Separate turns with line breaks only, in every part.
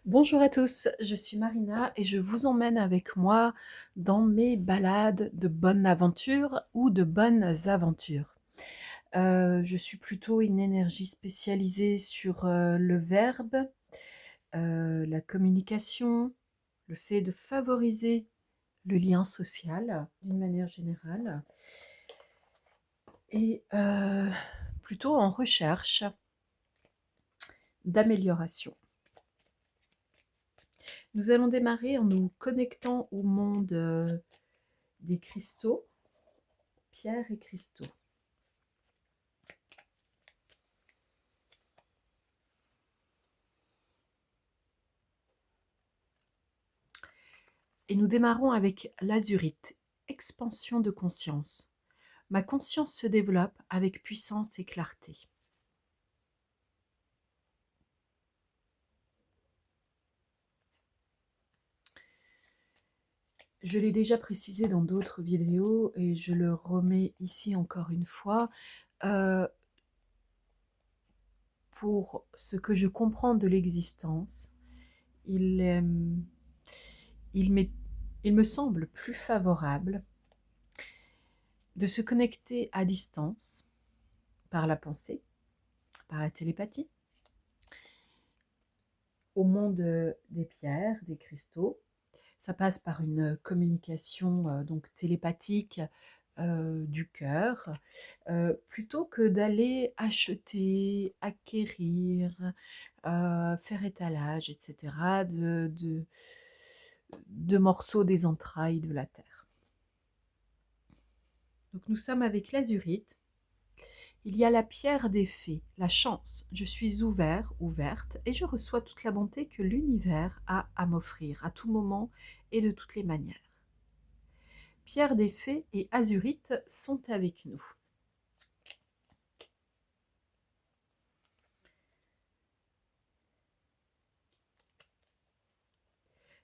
Bonjour à tous, je suis Marina et je vous emmène avec moi dans mes balades de bonne aventure ou de bonnes aventures. Je suis plutôt une énergie spécialisée sur le verbe, la communication, le fait de favoriser le lien social d'une manière générale et plutôt en recherche d'amélioration. Nous allons démarrer en nous connectant au monde des cristaux, pierres et cristaux. Et nous démarrons avec l'azurite, expansion de conscience. Ma conscience se développe avec puissance et clarté. Je l'ai déjà précisé dans d'autres vidéos et je le remets ici encore une fois. Pour ce que je comprends de l'existence, il, il me semble plus favorable de se connecter à distance par la pensée, par la télépathie, au monde des pierres, des cristaux. Ça passe par une communication donc télépathique du cœur, plutôt que d'aller acheter, acquérir, faire étalage, etc., de morceaux des entrailles de la terre. Donc nous sommes avec l'azurite. Il y a la pierre des fées, la chance. Je suis ouvert, ouverte, et je reçois toute la bonté que l'univers a à m'offrir, à tout moment et de toutes les manières. Pierre des fées et azurite sont avec nous.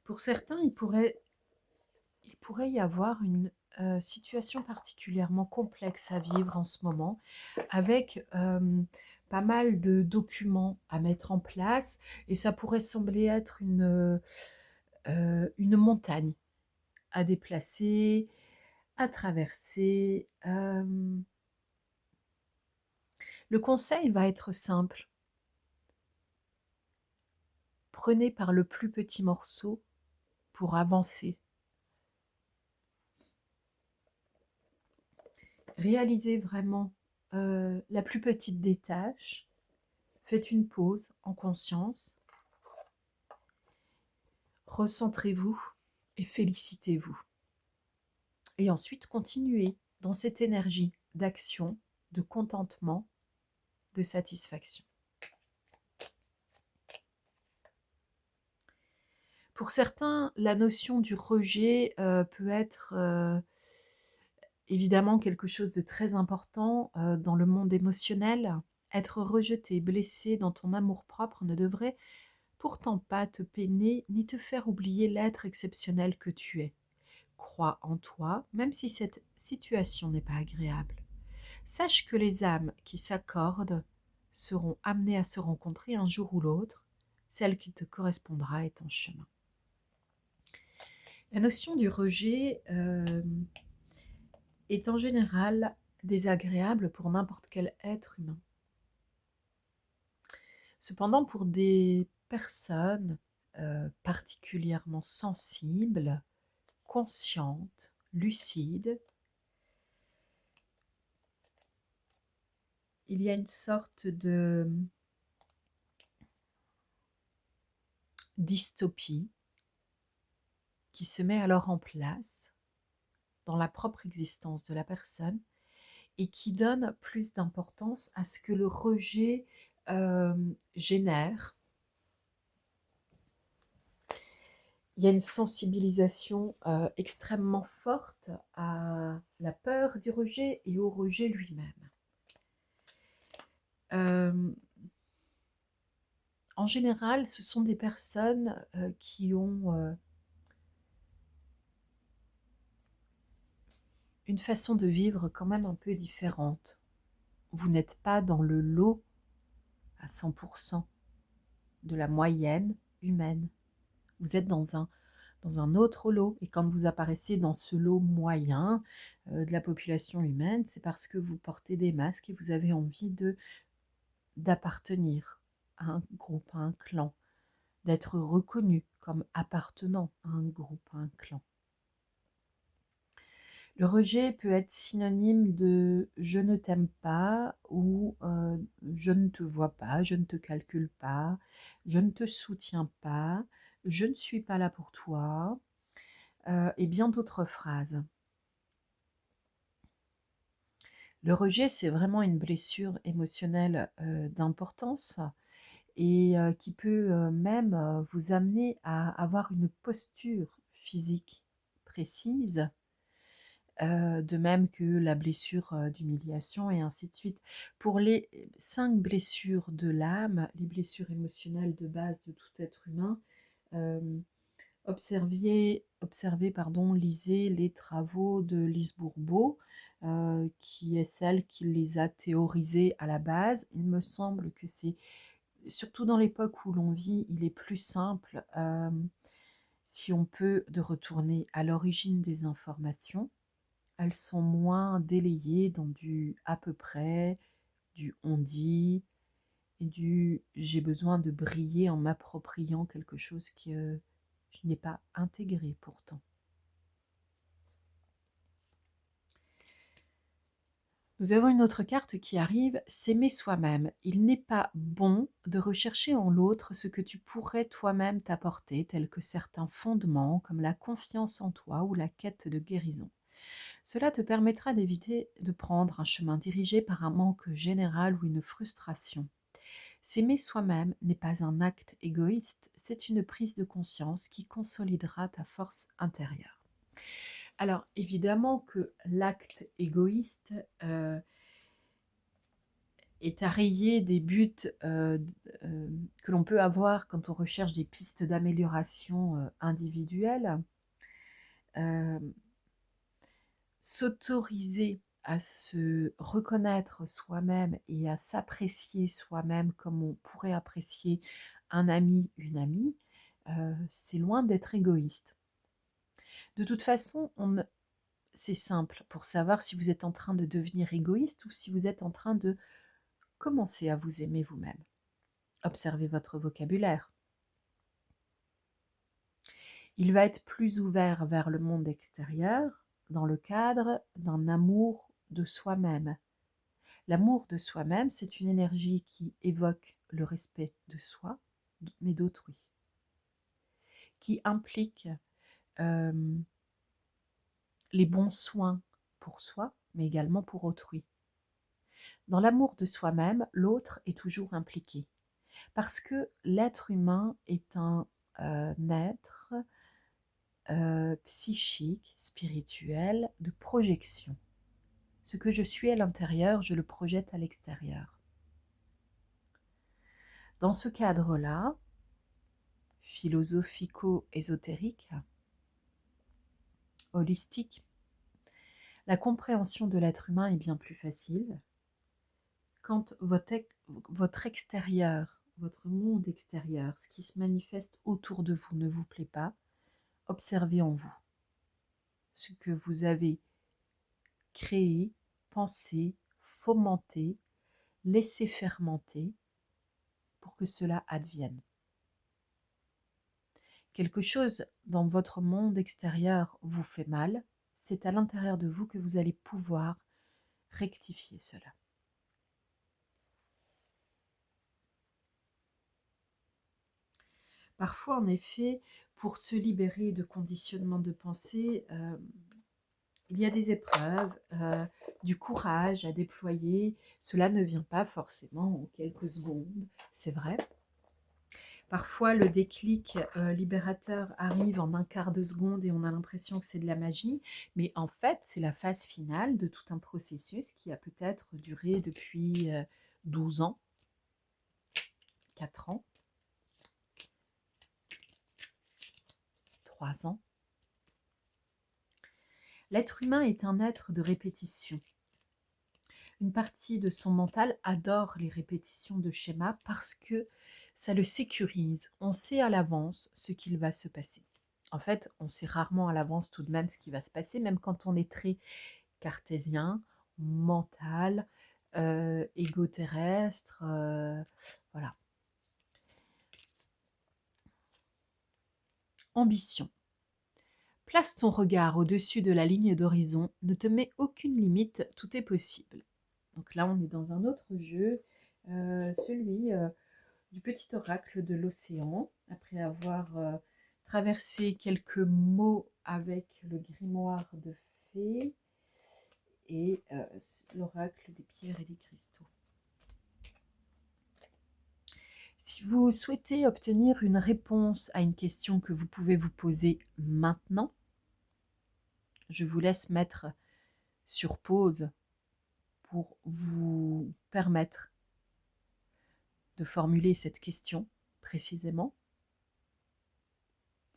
Pour certains, il pourrait y avoir une situation particulièrement complexe à vivre en ce moment, avec pas mal de documents à mettre en place, et ça pourrait sembler être une montagne à déplacer, à traverser. Le conseil va être simple. Prenez par le plus petit morceau pour avancer. Réalisez vraiment la plus petite des tâches. Faites une pause en conscience. Recentrez-vous et félicitez-vous. Et ensuite, continuez dans cette énergie d'action, de contentement, de satisfaction. Pour certains, la notion du rejet peut être évidemment quelque chose de très important dans le monde émotionnel. Être rejeté, blessé dans ton amour-propre ne devrait pourtant pas te peiner ni te faire oublier l'être exceptionnel que tu es. Crois en toi, même si cette situation n'est pas agréable. Sache que les âmes qui s'accordent seront amenées à se rencontrer un jour ou l'autre. Celle qui te correspondra est en chemin. La notion du rejet est en général désagréable pour n'importe quel être humain. Cependant, pour des personnes particulièrement sensibles, conscientes, lucides, il y a une sorte de dystopie qui se met alors en place dans la propre existence de la personne et qui donne plus d'importance à ce que le rejet génère. Il y a une sensibilisation extrêmement forte à la peur du rejet et au rejet lui-même. En général, ce sont des personnes qui ont une façon de vivre quand même un peu différente. Vous n'êtes pas dans le lot à 100% de la moyenne humaine. Vous êtes dans un autre lot. Et quand vous apparaissez dans ce lot moyen de la population humaine, c'est parce que vous portez des masques et vous avez envie d'appartenir à un groupe, à un clan, d'être reconnu comme appartenant à un groupe, à un clan. Le rejet peut être synonyme de je ne t'aime pas ou je ne te vois pas, je ne te calcule pas, je ne te soutiens pas, je ne suis pas là pour toi, et bien d'autres phrases. Le rejet, c'est vraiment une blessure émotionnelle d'importance et qui peut même vous amener à avoir une posture physique précise, de même que la blessure d'humiliation et ainsi de suite. Pour les 5 blessures de l'âme, les blessures émotionnelles de base de tout être humain, euh, lisez les travaux de Lise Bourbeau, qui est celle qui les a théorisés à la base. Il me semble que c'est, surtout dans l'époque où l'on vit, il est plus simple, si on peut, de retourner à l'origine des informations. Elles sont moins délayées dans du à peu près, du on dit, et du j'ai besoin de briller en m'appropriant quelque chose que je n'ai pas intégré pourtant. Nous avons une autre carte qui arrive, s'aimer soi-même. Il n'est pas bon de rechercher en l'autre ce que tu pourrais toi-même t'apporter, tels que certains fondements comme la confiance en toi ou la quête de guérison. Cela te permettra d'éviter de prendre un chemin dirigé par un manque général ou une frustration. S'aimer soi-même n'est pas un acte égoïste, c'est une prise de conscience qui consolidera ta force intérieure. Alors évidemment que l'acte égoïste est à rayer des buts que l'on peut avoir quand on recherche des pistes d'amélioration individuelle. Euh, S'autoriser à se reconnaître soi-même et à s'apprécier soi-même comme on pourrait apprécier un ami, une amie, c'est loin d'être égoïste. De toute façon, c'est simple pour savoir si vous êtes en train de devenir égoïste ou si vous êtes en train de commencer à vous aimer vous-même. Observez votre vocabulaire. Il va être plus ouvert vers le monde extérieur dans le cadre d'un amour de soi-même. L'amour de soi-même, c'est une énergie qui évoque le respect de soi, mais d'autrui, qui implique euh, les bons soins pour soi, mais également pour autrui. Dans l'amour de soi-même, l'autre est toujours impliqué, parce que l'être humain est un être psychique, spirituel, de projection. Ce que je suis à l'intérieur, je le projette à l'extérieur. Dans ce cadre-là, philosophico-ésotérique, holistique, la compréhension de l'être humain est bien plus facile quand votre extérieur, votre monde extérieur, ce qui se manifeste autour de vous ne vous plaît pas, observez en vous ce que vous avez créé, pensé, fomenté, laissé fermenter pour que cela advienne. Quelque chose dans votre monde extérieur vous fait mal, c'est à l'intérieur de vous que vous allez pouvoir rectifier cela. Parfois, en effet, pour se libérer de conditionnements de pensée, il y a des épreuves, du courage à déployer. Cela ne vient pas forcément en quelques secondes, c'est vrai. Parfois, le déclic libérateur arrive en un quart de seconde et on a l'impression que c'est de la magie, mais en fait, c'est la phase finale de tout un processus qui a peut-être duré depuis 12 ans, 4 ans, 3 ans. L'être humain est un être de répétition. Une partie de son mental adore les répétitions de schémas parce que Ça le sécurise. On sait à l'avance ce qu'il va se passer. En fait, on sait rarement à l'avance tout de même ce qui va se passer, même quand on est très cartésien, mental, égoterrestre, voilà. Ambition. Place ton regard au-dessus de la ligne d'horizon, ne te mets aucune limite, tout est possible. Donc là, on est dans un autre jeu, celui du petit oracle de l'océan, après avoir traversé quelques mots avec le grimoire de fées et l'oracle des pierres et des cristaux. Si vous souhaitez obtenir une réponse à une question que vous pouvez vous poser maintenant, je vous laisse mettre sur pause pour vous permettre de formuler cette question précisément.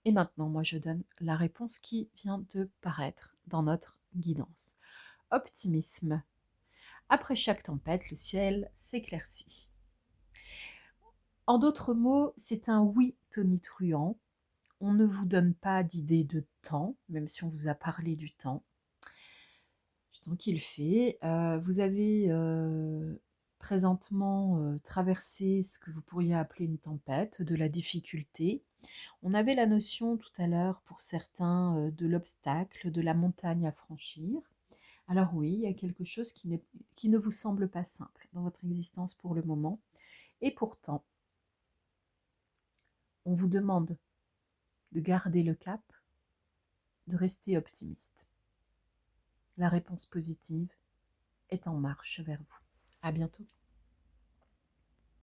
Et maintenant, moi, je donne la réponse qui vient de paraître dans notre guidance. Optimisme. Après chaque tempête, le ciel s'éclaircit. En d'autres mots, c'est un oui tonitruant. On ne vous donne pas d'idée de temps, même si on vous a parlé du temps. Du temps qu'il fait. Vous avez présentement traversé ce que vous pourriez appeler une tempête, de la difficulté. On avait la notion tout à l'heure pour certains de l'obstacle, de la montagne à franchir. Alors oui, il y a quelque chose qui ne vous semble pas simple dans votre existence pour le moment. Et pourtant, on vous demande de garder le cap, de rester optimiste. La réponse positive est en marche vers vous. À bientôt.